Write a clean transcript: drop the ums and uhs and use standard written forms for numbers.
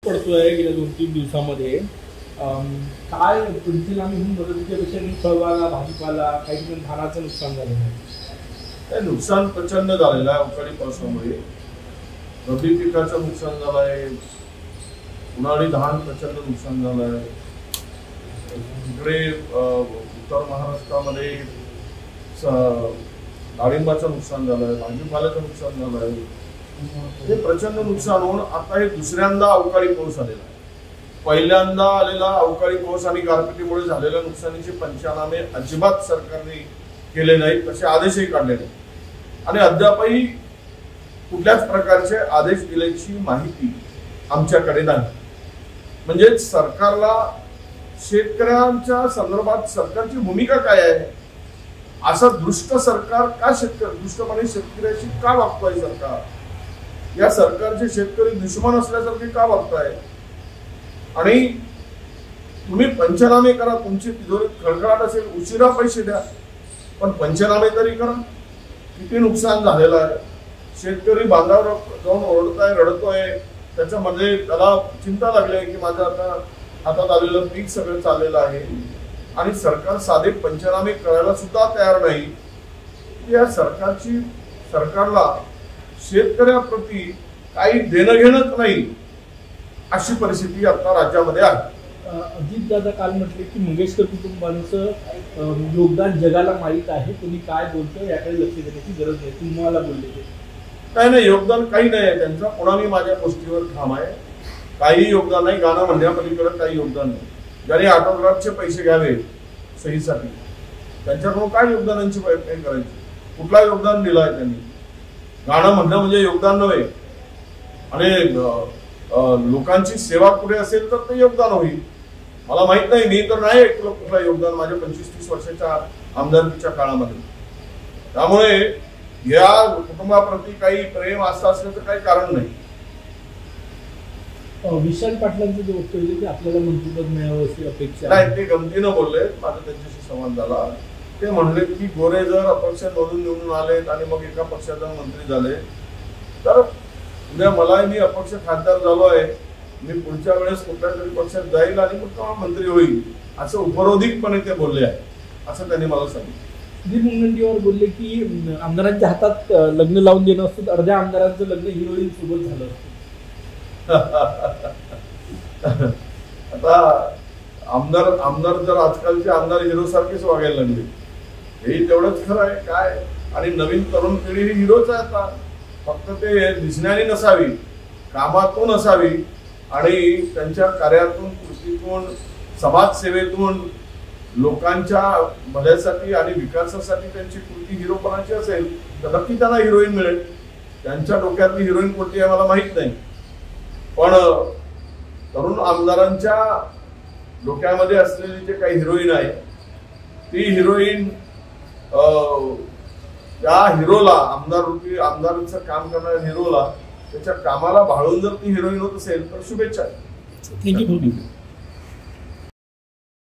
पडतोय गेल्या 2-3 दिवसामध्ये काय पंचनामे होऊन मदतीच्या पेक्षा फळबागा भाजीपाला काही ठिकाणी धानाचं नुकसान झालेलं आहे. नुकसान प्रचंड झालेलं आहे. अवकाळी पावसामुळे रब्बी पिकाचं नुकसान झालं आहे. उन्हाळी धान प्रचंड नुकसान झालं आहे. इकडे उत्तर महाराष्ट्रामध्ये डाळिंबाचं नुकसान झालं आहे, भाजीपाल्याचं नुकसान झालं आहे. हे प्रचंड नुकसान होऊन आता हे दुसऱ्यांदा अवकाळी पाऊस आलेला आहे. पहिल्यांदा आलेला अवकाळी पाऊस आणि गारपिटीमुळे झालेल्या नुकसानीचे पंचनामे अजिबात सरकारने केले नाही, तसे आदेशही काढले नाही आणि अद्यापही कुठल्याच प्रकारचे आदेश दिल्याची माहिती आमच्याकडे नाही. म्हणजे सरकारला शेतकऱ्यांच्या संदर्भात सरकारची भूमिका काय आहे, असं दृष्ट सरकार का दृष्टपणे शेतकऱ्याशी का वागतोय सरकार, या सरकारचे शेतकरी दुश्मन असल्यासारखे का वागताय. आणि तुम्ही पंचनामे करा, तुमची तिजोरीत खळखळाट असेल, उशिरा पैसे द्या, पण पंचनामे तरी करा. किती नुकसान झालेलं आहे. शेतकरी बांधावर जाऊन ओरडताय, रडतोय. त्याच्यामध्ये त्याला चिंता लागली आहे की माझं आता हातात आलेलं पीक सगळं चाललेलं आहे आणि सरकार साधे पंचनामे करायला सुद्धा तयार नाही. या सरकारला शेतकऱ्याप्रती काही देणं घेणंच नाही, अशी परिस्थिती आता राज्यामध्ये आहे. अजित दादा काल म्हटले की मंगेशकर कुटुंबांचं योगदान जगाला माहीत आहे, तुम्ही काय बोलतो याकडे लक्ष देण्याची गरज नाही, तुम्हाला बोलले ते काही नाही. योगदान काही नाही आहे त्यांचं. पुन्हा मी माझ्या गोष्टीवर ठाम आहे. काही योगदान नाही. गाणं म्हणण्यापलीकडे काही योगदान नाही. ज्यांनी ऑटोग्राफचे पैसे घ्यावे सहीसाठी, त्यांच्याकडून काय योगदानांची करायची, कुठला योगदान दिलं आहे त्यांनी. गाणं म्हणणं म्हणजे योगदान नव्हे. आणि लोकांची सेवा पुढे असेल तर ते योगदान होईल. मला माहित नाही, मी तर नाही ऐकलं कुठला योगदान माझ्या 25-30 वर्षाच्या आमदारकीच्या काळामध्ये. त्यामुळे या कुटुंबाप्रती काही प्रेम आस्था असण्याचं काही कारण नाही. विशाल पाटलांचं जे वक्तव्य की आपल्याला मंत्रिपद मिळावं अशी अपेक्षा नाही, ते गमतीनं बोलले. माझा त्यांच्याशी संवाद झाला. ते म्हणले की गोरे जर अपक्ष निवडून आलेत आणि मग एका पक्षाचा मंत्री झाले तर उद्या मलाही, मी अपक्ष खासदार झालो आहे, मी पुढच्या वेळेस कुठल्या तरी पक्षात जाईल आणि मग तेव्हा मंत्री होईल, असं उपरोधिकपणे ते बोलले आहे, असं त्यांनी मला सांगितलं. सुधीर मुनगंटीवार बोलले की आमदारांच्या हातात लग्न लावून देणं असतं तर अर्ध्या आमदारांचं लग्न हिरोईन सोबत झालं असतं. आता आमदार जर आजकालचे आमदार हिरो सारखेच वागायला लागले, हेही तेवढंच खरं आहे. काय आणि नवीन तरुण पिढी ही हिरोच आहे आता. फक्त ते दिसण्याने नसावी, कामातून असावी आणि त्यांच्या कार्यातून, कृतीतून, समाजसेवेतून लोकांच्या भल्यासाठी आणि विकासासाठी त्यांची कृती हिरोपणाची असेल तर नक्की त्यांना हिरोईन मिळेल. त्यांच्या डोक्यातली हिरोईन कोणती आहे मला माहीत नाही, पण तरुण आमदारांच्या डोक्यामध्ये असलेली जे काही हिरोईन आहे ती हिरोईन त्या हिरोला, आमदारांचं काम करणाऱ्या हिरोला, त्याच्या कामाला भाळून जर ती हिरोईन होत असेल तर शुभेच्छा. थँक्यू.